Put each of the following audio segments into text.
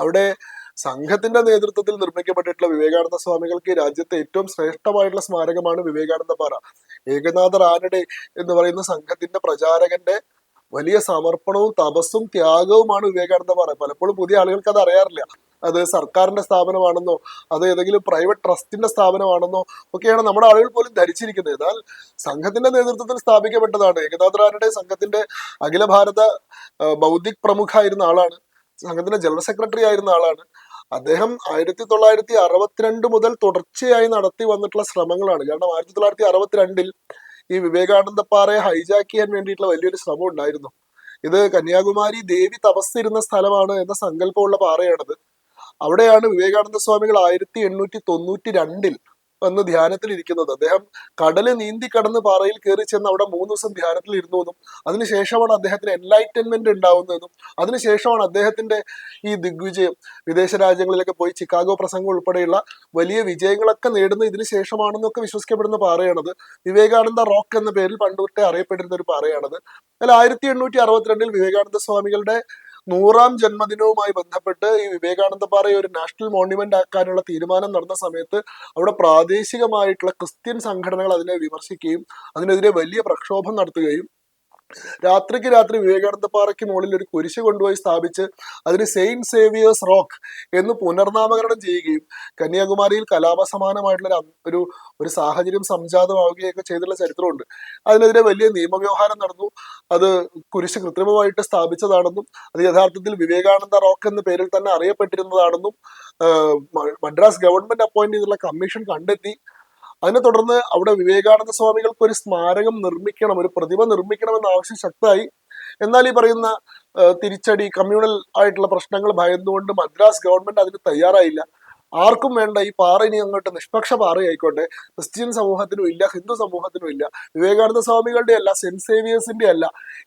അവിടെ സംഘത്തിന്റെ നേതൃത്വത്തിൽ നിർമ്മിക്കപ്പെട്ടിട്ടുള്ള വിവേകാനന്ദ സ്വാമികൾക്ക് രാജ്യത്തെ ഏറ്റവും ശ്രേഷ്ഠമായിട്ടുള്ള സ്മാരകമാണ് വിവേകാനന്ദ പാറ. ഏകനാഥ റാനഡെ എന്ന് പറയുന്ന സംഘത്തിന്റെ പ്രചാരകന്റെ വലിയ സമർപ്പണവും തപസ്സും ത്യാഗവുമാണ് വിവേകാനന്ദ പാറ. പലപ്പോഴും പുതിയ ആളുകൾക്ക് അത് അറിയാറില്ല. അത് സർക്കാരിന്റെ സ്ഥാപനമാണെന്നോ അത് ഏതെങ്കിലും പ്രൈവറ്റ് ട്രസ്റ്റിന്റെ സ്ഥാപനമാണെന്നോ ഒക്കെയാണ് നമ്മുടെ ആളുകൾ പോലും ധരിച്ചിരിക്കുന്നത്. എന്നാൽ സംഘത്തിന്റെ നേതൃത്വത്തിൽ സ്ഥാപിക്കപ്പെട്ടതാണ്. ഏകനാഥ റാനഡെ സംഘത്തിന്റെ അഖില ഭാരത ബൗദ്ധിക് പ്രമുഖ ആയിരുന്ന ആളാണ്. സംഘത്തിന്റെ ജനറൽ സെക്രട്ടറി ആയിരുന്ന ആളാണ്. അദ്ദേഹം 1962 മുതൽ തുടർച്ചയായി നടത്തി വന്നിട്ടുള്ള ശ്രമങ്ങളാണ്. കാരണം 1962 ഈ വിവേകാനന്ദ പാറയെ ഹൈജാക്ക് ചെയ്യാൻ വേണ്ടിയിട്ടുള്ള വലിയൊരു ശ്രമം ഉണ്ടായിരുന്നു. ഇത് കന്യാകുമാരി ദേവി തപസ്സിരുന്ന സ്ഥലമാണ് എന്ന സങ്കല്പമുള്ള പാറയാണത്. അവിടെയാണ് വിവേകാനന്ദ സ്വാമികൾ 1892 വന്ന് ധ്യാനത്തിൽ ഇരിക്കുന്നത്. അദ്ദേഹം കടല് നീന്തി കടന്ന് പാറയിൽ കയറി ചെന്ന് അവിടെ 3 ദിവസം ധ്യാനത്തിൽ ഇരുന്നു എന്നും അതിനുശേഷമാണ് അദ്ദേഹത്തിന് എൻലൈറ്റൻമെന്റ് ഉണ്ടാവുന്നതെന്നും അതിനുശേഷമാണ് അദ്ദേഹത്തിന്റെ ഈ ദിഗ്വിജയം വിദേശ രാജ്യങ്ങളിലൊക്കെ പോയി ചിക്കാഗോ പ്രസംഗം ഉൾപ്പെടെയുള്ള വലിയ വിജയങ്ങളൊക്കെ നേടുന്ന ഇതിനു ശേഷമാണെന്നൊക്കെ വിശ്വസിക്കപ്പെടുന്ന പാറയാണത്. വിവേകാനന്ദ റോക്ക് എന്ന പേരിൽ പണ്ടുതൊട്ടേ അറിയപ്പെട്ടിരുന്ന ഒരു പാറയാണത്. അതിൽ 1862 വിവേകാനന്ദ സ്വാമികളുടെ 100ാം ജന്മദിനവുമായി ബന്ധപ്പെട്ട് ഈ വിവേകാനന്ദ പാറയെ ഒരു നാഷണൽ മോണ്യുമെന്റ് ആക്കാനുള്ള തീരുമാനം നടന്ന സമയത്ത് അവിടെ പ്രാദേശികമായിട്ടുള്ള ക്രിസ്ത്യൻ സംഘടനകൾ അതിനെ വിമർശിക്കുകയും അതിനെതിരെ വലിയ പ്രക്ഷോഭം നടത്തുകയും രാത്രിക്ക് രാത്രി വിവേകാനന്ദ പാറയ്ക്ക് മുകളിൽ ഒരു കുരിശ് കൊണ്ടുപോയി സ്ഥാപിച്ച് അതിന് സെയിന്റ് സേവിയേഴ്സ് റോക്ക് എന്ന് പുനർനാമകരണം ചെയ്യുകയും കന്യാകുമാരിയിൽ കലാപസമാനമായിട്ടുള്ള ഒരു സാഹചര്യം സംജാതമാവുകയൊക്കെ ചെയ്തുള്ള ചരിത്രമുണ്ട്. അതിനെതിരെ വലിയ നിയമവ്യവഹാരം നടന്നു. അത് കുരിശ് കൃത്രിമമായിട്ട് സ്ഥാപിച്ചതാണെന്നും അത് യഥാർത്ഥത്തിൽ വിവേകാനന്ദ റോക്ക് എന്ന പേരിൽ തന്നെ അറിയപ്പെട്ടിരുന്നതാണെന്നും മദ്രാസ് ഗവൺമെന്റ് അപ്പോയിന്റ് ചെയ്തിട്ടുള്ള കമ്മീഷൻ കണ്ടെത്തി. അതിനെ തുടർന്ന് അവിടെ വിവേകാനന്ദ സ്വാമികൾക്ക് ഒരു സ്മാരകം നിർമ്മിക്കണം, ഒരു പ്രതിമ നിർമ്മിക്കണം എന്ന ആവശ്യം ശക്തമായി. എന്നാൽ ഈ പറയുന്ന തിരിച്ചടി, കമ്മ്യൂണൽ ആയിട്ടുള്ള പ്രശ്നങ്ങൾ ഭയന്നുകൊണ്ട് മദ്രാസ് ഗവൺമെന്റ് അതിന് തയ്യാറായില്ല. ആർക്കും വേണ്ട, ഈ പാറ ഇനി അങ്ങോട്ട് നിഷ്പക്ഷ പാറയായിക്കോട്ടെ, ക്രിസ്ത്യൻ സമൂഹത്തിനും ഇല്ല, ഹിന്ദു സമൂഹത്തിനും ഇല്ല, വിവേകാനന്ദ സ്വാമികളുടെ അല്ല, സെന്റ് സേവിയേഴ്സിന്റെ അല്ല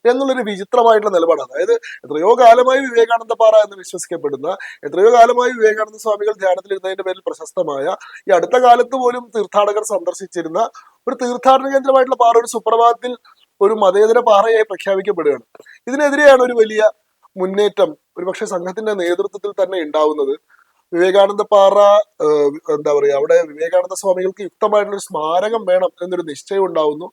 എന്നുള്ളൊരു വിചിത്രമായിട്ടുള്ള നിലപാട്. അതായത് എത്രയോ കാലമായി വിവേകാനന്ദ പാറ എന്ന് വിശ്വസിക്കപ്പെടുന്ന, എത്രയോ കാലമായി വിവേകാനന്ദ സ്വാമികൾ ധ്യാനത്തിലിരുന്നതിന്റെ പേരിൽ പ്രശസ്തമായ, ഈ അടുത്ത കാലത്ത് പോലും തീർത്ഥാടകർ സന്ദർശിച്ചിരുന്ന ഒരു തീർത്ഥാടന കേന്ദ്രമായിട്ടുള്ള പാറ ഒരു സുപ്രഭാതത്തിൽ ഒരു മതേതര പാറയായി പ്രഖ്യാപിക്കപ്പെടുകയാണ്. ഇതിനെതിരെയാണ് ഒരു വലിയ മുന്നേറ്റം ഒരുപക്ഷെ സംഘത്തിന്റെ നേതൃത്വത്തിൽ തന്നെ ഉണ്ടാവുന്നത്. വിവേകാനന്ദ പാറ എന്താ പറയുക, അവിടെ വിവേകാനന്ദ സ്വാമികൾക്ക് യുക്തമായിട്ടുള്ള ഒരു സ്മാരകം വേണം എന്നൊരു നിശ്ചയം ഉണ്ടാവുന്നു.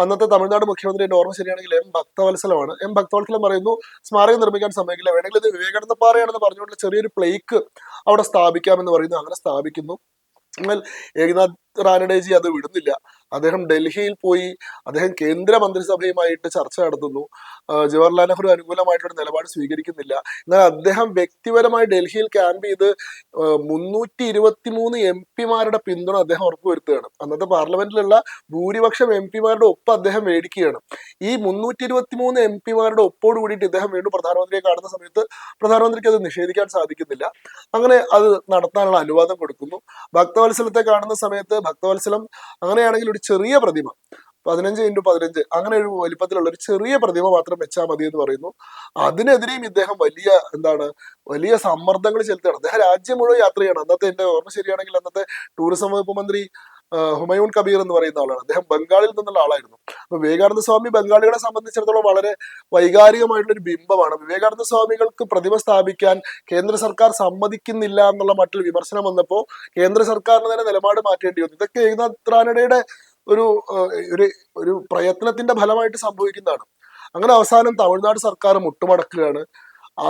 അന്നത്തെ തമിഴ്നാട് മുഖ്യമന്ത്രി, എന്റെ ഓർമ്മ ശരിയാണെങ്കിൽ ഭക്തവത്സലമാണ്. ഭക്തവത്സലം പറയുന്നു സ്മാരകം നിർമ്മിക്കാൻ സമ്മതിക്കില്ല, വേണമെങ്കിൽ ഇത് വിവേകാനന്ദ പാറയാണെന്ന് പറഞ്ഞുകൊണ്ട് ചെറിയൊരു പ്ലേക്ക് അവിടെ സ്ഥാപിക്കാമെന്ന് പറയുന്നു. അങ്ങനെ സ്ഥാപിക്കുന്നു. എന്നാൽ ഏകനാഥ് റാനഡേജി അത് വിടുന്നില്ല. അദ്ദേഹം ഡൽഹിയിൽ പോയി അദ്ദേഹം കേന്ദ്ര മന്ത്രിസഭയുമായിട്ട് ചർച്ച നടത്തുന്നു. ജവഹർലാൽ നെഹ്റു അനുകൂലമായിട്ടൊരു നിലപാട് സ്വീകരിക്കുന്നില്ല. എന്നാൽ അദ്ദേഹം വ്യക്തിപരമായി ഡൽഹിയിൽ ക്യാമ്പ് ചെയ്ത് 323 MP പിന്തുണ അദ്ദേഹം ഉറപ്പുവരുത്തുകയാണ്. അന്നത്തെ പാർലമെന്റിലുള്ള ഭൂരിപക്ഷം MP ഒപ്പ് അദ്ദേഹം മേടിക്കുകയാണ്. ഈ 323 MP ഒപ്പോട് കൂടിയിട്ട് ഇദ്ദേഹം വീണ്ടും പ്രധാനമന്ത്രിയെ കാണുന്ന സമയത്ത് പ്രധാനമന്ത്രിക്ക് അത് നിഷേധിക്കാൻ സാധിക്കുന്നില്ല. അങ്ങനെ അത് നടത്താനുള്ള അനുവാദം കൊടുക്കുന്നു. ഭക്തവത്സലത്തെ കാണുന്ന സമയത്ത് ഭക്തവത്സലം അങ്ങനെയാണെങ്കിൽ ഒരു ചെറിയ പ്രതിമ 15x15 അങ്ങനെ ഒരു വലിപ്പത്തിലുള്ള ഒരു ചെറിയ പ്രതിമ മാത്രം വെച്ചാൽ മതി എന്ന് പറയുന്നു. അതിനെതിരെയും ഇദ്ദേഹം വലിയ സമ്മർദ്ദങ്ങൾ ചെലുത്തുകയാണ്. അദ്ദേഹം രാജ്യം മുഴുവൻ യാത്ര ചെയ്യണം. അന്നത്തെ, എന്റെ ഓർമ്മ ശരിയാണെങ്കിൽ അന്നത്തെ ടൂറിസം വകുപ്പ് മന്ത്രി ഹുമയൂൺ കബീർ എന്ന് പറയുന്ന ആളാണ്. അദ്ദേഹം ബംഗാളിൽ നിന്നുള്ള ആളായിരുന്നു. അപ്പൊ വിവേകാനന്ദ സ്വാമി ബംഗാളികളെ സംബന്ധിച്ചിടത്തോളം വളരെ വൈകാരികമായിട്ടുള്ള ഒരു ബിംബമാണ്. വിവേകാനന്ദ സ്വാമികൾക്ക് പ്രതിമ സ്ഥാപിക്കാൻ കേന്ദ്ര സർക്കാർ സമ്മതിക്കുന്നില്ല എന്നുള്ള മറ്റുള്ള വിമർശനം വന്നപ്പോൾ കേന്ദ്ര സർക്കാരിന് തന്നെ നിലപാട് മാറ്റേണ്ടി വന്നു. ഇതൊക്കെ ഏകനാഥ് റാനഡെയുടെ ഒരു പ്രയത്നത്തിന്റെ ഫലമായിട്ട് സംഭവിക്കുന്നതാണ്. അങ്ങനെ അവസാനം തമിഴ്നാട് സർക്കാർ മുട്ടുമടക്കുകയാണ്.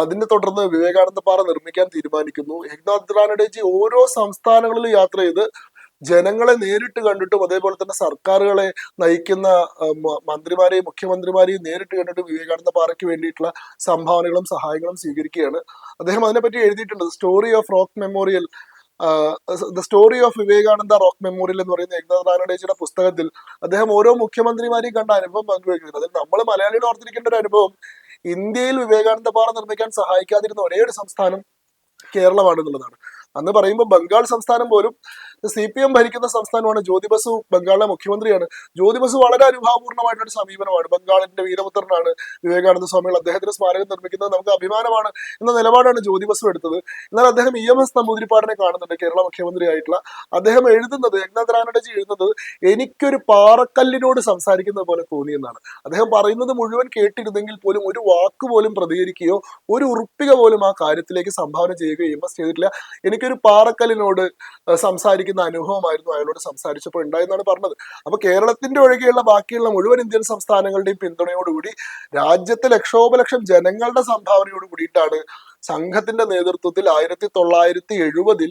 അതിനെ തുടർന്ന് വിവേകാനന്ദ പാറ നിർമ്മിക്കാൻ തീരുമാനിക്കുന്നു. ഏകനാഥ് റാനഡേജി ഓരോ സംസ്ഥാനങ്ങളിലും യാത്ര ചെയ്ത് ജനങ്ങളെ നേരിട്ട് കണ്ടിട്ടും അതേപോലെ തന്നെ സർക്കാരുകളെ നയിക്കുന്ന മന്ത്രിമാരെയും മുഖ്യമന്ത്രിമാരെയും നേരിട്ട് കണ്ടിട്ട് വിവേകാനന്ദ പാറയ്ക്ക് വേണ്ടിയിട്ടുള്ള സംഭാവനകളും സഹായങ്ങളും സ്വീകരിക്കുകയാണ്. അദ്ദേഹം അതിനെപ്പറ്റി എഴുതിയിട്ടുണ്ട്. Story of rock memorial, the story of Vivekananda rock memorial എന്ന് പറയുന്ന ഏകനാഥ് റാനഡേജിയുടെ പുസ്തകത്തിൽ അദ്ദേഹം ഓരോ മുഖ്യമന്ത്രിമാരെയും കണ്ട അനുഭവം പങ്കുവെക്കുന്നത്. അതിൽ നമ്മൾ മലയാളികൾ ഓർത്തിരിക്കേണ്ട ഒരു അനുഭവം, ഇന്ത്യയിൽ വിവേകാനന്ദ പാറ നിർമ്മിക്കാൻ സഹായിക്കാതിരുന്ന ഒരേ ഒരു സംസ്ഥാനം കേരളമാണ് എന്നുള്ളതാണ്. അന്ന് പറയുമ്പോൾ ബംഗാൾ സംസ്ഥാനം പോലും CPM ഭരിക്കുന്ന സംസ്ഥാനമാണ്. ജ്യോതി ബസു ബംഗാളിലെ മുഖ്യമന്ത്രിയാണ്. ജ്യോതി ബസു വളരെ അനുഭാവപൂർണ്ണമായിട്ടുള്ള ഒരു സമീപനമാണ്. ബംഗാളിന്റെ വീരപുത്രനാണ് വിവേകാനന്ദ സ്വാമികൾ. അദ്ദേഹത്തിന് സ്മാരകം നിർമ്മിക്കുന്നത് നമുക്ക് അഭിമാനമാണ് എന്ന നിലപാടാണ് ജ്യോതി ബസു എടുത്തത്. എന്നാൽ അദ്ദേഹം EMS നമ്പൂതിരിപ്പാടിനെ കാണുന്നുണ്ട്, കേരള മുഖ്യമന്ത്രിയായിട്ടുള്ള അദ്ദേഹം. എഴുതുന്നത് രംഗനാഥ് റാനഡജി എഴുതുന്നത് എനിക്കൊരു പാറക്കല്ലിനോട് സംസാരിക്കുന്നത് പോലെ തോന്നിയെന്നാണ്. അദ്ദേഹം പറയുന്നത് മുഴുവൻ കേട്ടിരുന്നെങ്കിൽ പോലും ഒരു വാക്ക് പോലും പ്രതികരിക്കുകയോ ഒരു ഉറുപ്പിക പോലും ആ കാര്യത്തിലേക്ക് സംഭാവന ചെയ്യുകയോ EMS ചെയ്തിട്ടില്ല. എനിക്കൊരു പാറക്കല്ലിനോട് സംസാരിക്കുന്ന അനുഭവമായിരുന്നു അയാളോട് സംസാരിച്ചപ്പോൾ ഉണ്ടായെന്നാണ് പറഞ്ഞത്. അപ്പൊ കേരളത്തിന്റെ ഒഴികെയുള്ള ബാക്കിയുള്ള മുഴുവൻ ഇന്ത്യൻ സംസ്ഥാനങ്ങളുടെയും പിന്തുണയോടുകൂടി രാജ്യത്തെ ലക്ഷോപലക്ഷം ജനങ്ങളുടെ സംഭാവനയോട് കൂടിയിട്ടാണ് സംഘത്തിന്റെ നേതൃത്വത്തിൽ 1970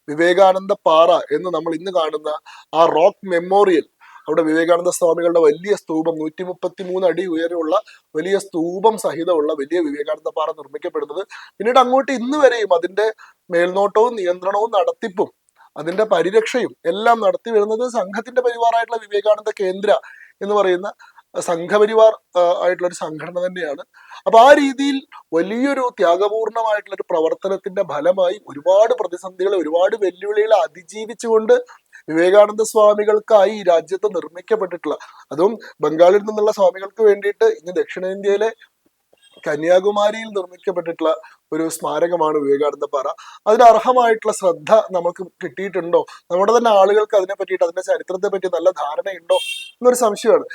വിവേകാനന്ദ പാറ എന്ന് നമ്മൾ ഇന്ന് കാണുന്ന ആ റോക്ക് മെമ്മോറിയൽ, അവിടെ വിവേകാനന്ദ സ്വാമികളുടെ വലിയ സ്തൂപം, 133 അടി ഉയരമുള്ള വലിയ സ്തൂപം സഹിതമുള്ള വലിയ വിവേകാനന്ദ പാറ നിർമ്മിക്കപ്പെടുന്നത്. പിന്നീട് അങ്ങോട്ട് ഇന്ന് വരെയും അതിന്റെ മേൽനോട്ടവും നിയന്ത്രണവും നടത്തിപ്പും അതിന്റെ പരിരക്ഷയും എല്ലാം നടത്തി വരുന്നത് സംഘത്തിന്റെ പരിവാറായിട്ടുള്ള വിവേകാനന്ദ കേന്ദ്ര എന്ന് പറയുന്ന സംഘപരിവാർ ആയിട്ടുള്ള ഒരു സംഘടന തന്നെയാണ്. അപ്പൊ ആ രീതിയിൽ വലിയൊരു ത്യാഗപൂർണമായിട്ടുള്ള ഒരു പ്രവർത്തനത്തിന്റെ ഫലമായി ഒരുപാട് പ്രതിസന്ധികളെ, ഒരുപാട് വെല്ലുവിളികളെ അതിജീവിച്ചുകൊണ്ട് വിവേകാനന്ദ സ്വാമികൾക്കായി ഈ രാജ്യത്ത് നിർമ്മിക്കപ്പെട്ടിട്ടുള്ള, അതും ബംഗാളിൽ നിന്നുള്ള സ്വാമികൾക്ക് വേണ്ടിയിട്ട് ഇന്ന് ദക്ഷിണേന്ത്യയിലെ കന്യാകുമാരിയിൽ നിർമ്മിക്കപ്പെട്ടിട്ടുള്ള ഒരു സ്മാരകമാണ് വിവേകാനന്ദ പാറ. അതിന് അർഹമായിട്ടുള്ള ശ്രദ്ധ നമുക്ക് കിട്ടിയിട്ടുണ്ടോ, നമ്മുടെ തന്നെ ആളുകൾക്ക് അതിനെ പറ്റിയിട്ട്, അതിന്റെ ചരിത്രത്തെ പറ്റി നല്ല ധാരണയുണ്ടോ എന്നൊരു സംശയമാണ്.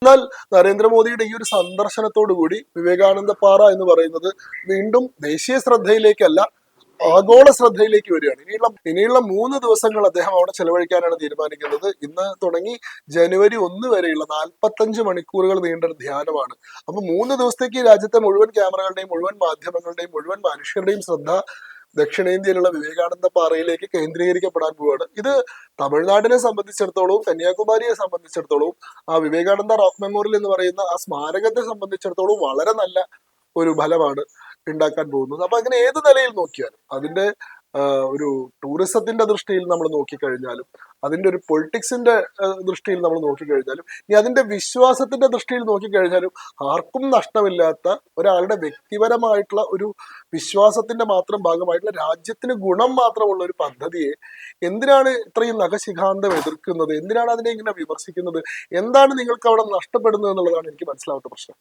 എന്നാൽ നരേന്ദ്രമോദിയുടെ ഈ ഒരു സന്ദർശനത്തോടു കൂടി വിവേകാനന്ദ പാറ എന്ന് പറയുന്നത് വീണ്ടും ദേശീയ ശ്രദ്ധയിലേക്കല്ല, ആഗോള ശ്രദ്ധയിലേക്ക് വരികയാണ്. ഇനിയുള്ള 3 ദിവസങ്ങൾ അദ്ദേഹം അവിടെ ചെലവഴിക്കാനാണ് തീരുമാനിക്കുന്നത്. ഇന്ന് തുടങ്ങി ജനുവരി 1 വരെയുള്ള 45 മണിക്കൂറുകൾ നീണ്ട ഒരു ധ്യാനമാണ്. അപ്പൊ 3 ദിവസത്തേക്ക് രാജ്യത്തെ മുഴുവൻ ക്യാമറകളുടെയും മുഴുവൻ മാധ്യമങ്ങളുടെയും മുഴുവൻ മനുഷ്യരുടെയും ശ്രദ്ധ ദക്ഷിണേന്ത്യയിലുള്ള വിവേകാനന്ദ പാറയിലേക്ക് കേന്ദ്രീകരിക്കപ്പെടാൻ പോവുകയാണ്. ഇത് തമിഴ്നാടിനെ സംബന്ധിച്ചിടത്തോളവും കന്യാകുമാരിയെ സംബന്ധിച്ചിടത്തോളവും ആ വിവേകാനന്ദ റോക്ക് മെമ്മോറിയൽ എന്ന് പറയുന്ന ആ സ്മാരകത്തെ സംബന്ധിച്ചിടത്തോളം വളരെ നല്ല ഒരു ഫലമാണ് ഉണ്ടാക്കാൻ പോകുന്നത്. അപ്പൊ അങ്ങനെ ഏത് നിലയിൽ നോക്കിയാലും, അതിന്റെ ഒരു ടൂറിസത്തിന്റെ ദൃഷ്ടിയിൽ നമ്മൾ നോക്കിക്കഴിഞ്ഞാലും, അതിന്റെ ഒരു പൊളിറ്റിക്സിന്റെ ദൃഷ്ടിയിൽ നമ്മൾ നോക്കിക്കഴിഞ്ഞാലും, ഇനി അതിന്റെ വിശ്വാസത്തിന്റെ ദൃഷ്ടിയിൽ നോക്കിക്കഴിഞ്ഞാലും ആർക്കും നഷ്ടമില്ലാത്ത ഒരാളുടെ വ്യക്തിപരമായിട്ടുള്ള ഒരു വിശ്വാസത്തിന്റെ മാത്രം ഭാഗമായിട്ടുള്ള രാജ്യത്തിന് ഗുണം മാത്രമുള്ള ഒരു പദ്ധതിയെ എന്തിനാണ് ഇത്രയും നഖശിഖാന്തം എതിർക്കുന്നത്, എന്തിനാണ് അതിനെ ഇങ്ങനെ വിമർശിക്കുന്നത്, എന്താണ് നിങ്ങൾക്ക് അവിടെ നഷ്ടപ്പെടുന്നത് എന്നുള്ളതാണ് എനിക്ക് മനസ്സിലാവാത്ത പ്രശ്നം.